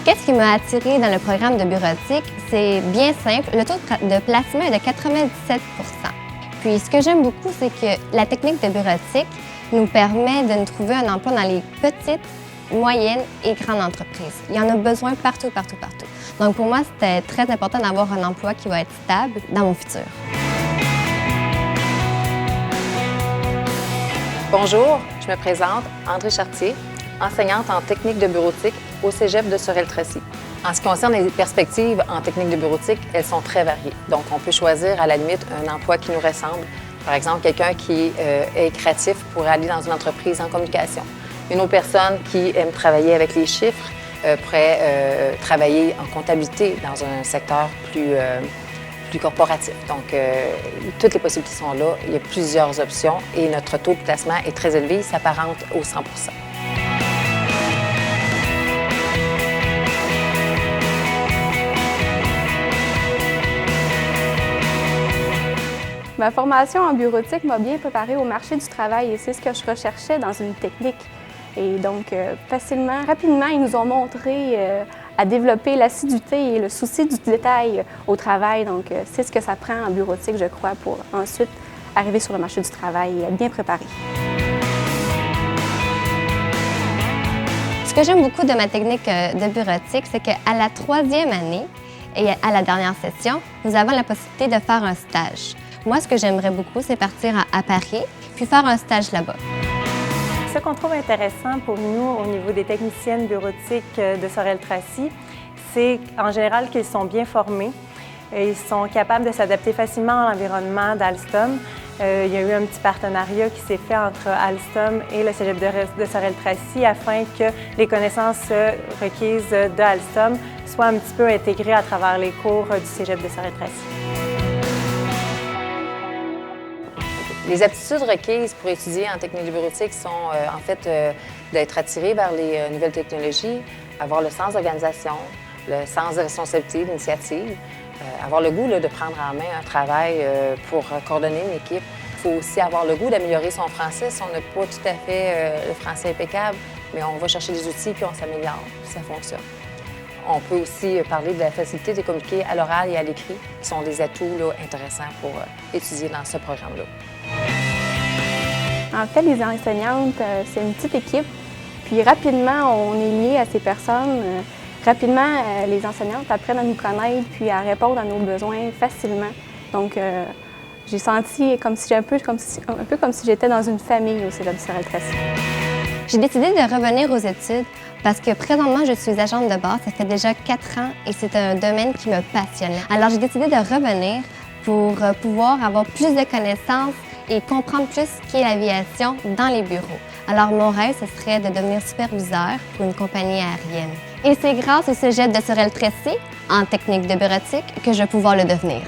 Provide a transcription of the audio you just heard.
Qu'est-ce qui m'a attirée dans le programme de bureautique? C'est bien simple, le taux de placement est de 97 %. Puis ce que j'aime beaucoup, c'est que la technique de bureautique nous permet de nous trouver un emploi dans les petites, moyennes et grandes entreprises. Il y en a besoin partout, partout, partout. Donc pour moi, c'était très important d'avoir un emploi qui va être stable dans mon futur. Bonjour, je me présente, André Chartier, enseignante en technique de bureautique au Cégep de Sorel-Tracy. En ce qui concerne les perspectives en technique de bureautique, elles sont très variées. Donc, on peut choisir à la limite un emploi qui nous ressemble. Par exemple, quelqu'un qui est créatif pourrait aller dans une entreprise en communication. Une autre personne qui aime travailler avec les chiffres pourrait travailler en comptabilité dans un secteur plus corporatif. Donc, toutes les possibilités sont là. Il y a plusieurs options et notre taux de placement est très élevé. Il s'apparente au 100 %. Ma formation en bureautique m'a bien préparée au marché du travail et c'est ce que je recherchais dans une technique. Et donc, rapidement, ils nous ont montré à développer l'assiduité et le souci du détail au travail. Donc, c'est ce que ça prend en bureautique, je crois, pour ensuite arriver sur le marché du travail et être bien préparé. Ce que j'aime beaucoup de ma technique de bureautique, c'est qu'à la 3e année et à la dernière session, nous avons la possibilité de faire un stage. Moi, ce que j'aimerais beaucoup, c'est partir à Paris, puis faire un stage là-bas. Ce qu'on trouve intéressant pour nous au niveau des techniciennes bureautiques de Sorel-Tracy, c'est en général qu'ils sont bien formés. Ils sont capables de s'adapter facilement à l'environnement d'Alstom. Il y a eu un petit partenariat qui s'est fait entre Alstom et le Cégep de Sorel-Tracy afin que les connaissances requises de Alstom soient un petit peu intégrées à travers les cours du Cégep de Sorel-Tracy. Les aptitudes requises pour étudier en technique de bureautique sont en fait d'être attiré vers les nouvelles technologies, avoir le sens d'organisation, le sens de responsabilité, d'initiative, avoir le goût de prendre en main un travail pour coordonner une équipe. Il faut aussi avoir le goût d'améliorer son français si on n'a pas tout à fait le français impeccable, mais on va chercher des outils puis on s'améliore, puis ça fonctionne. On peut aussi parler de la facilité de communiquer à l'oral et à l'écrit, qui sont des atouts intéressants pour étudier dans ce programme-là. En fait, les enseignantes, c'est une petite équipe, puis rapidement, on est lié à ces personnes. Rapidement, les enseignantes apprennent à nous connaître, puis à répondre à nos besoins facilement. Donc, j'ai senti un peu comme si j'étais dans une famille au Cégep de Sorel-Tracy. J'ai décidé de revenir aux études parce que présentement, je suis agente de base. Ça fait déjà 4 ans et c'est un domaine qui me passionne. Alors, j'ai décidé de revenir pour pouvoir avoir plus de connaissances et comprendre plus ce qu'est l'aviation dans les bureaux. Alors, mon rêve, ce serait de devenir superviseur pour une compagnie aérienne. Et c'est grâce au Cégep de Sorel-Tracy, en technique de bureautique, que je vais pouvoir le devenir.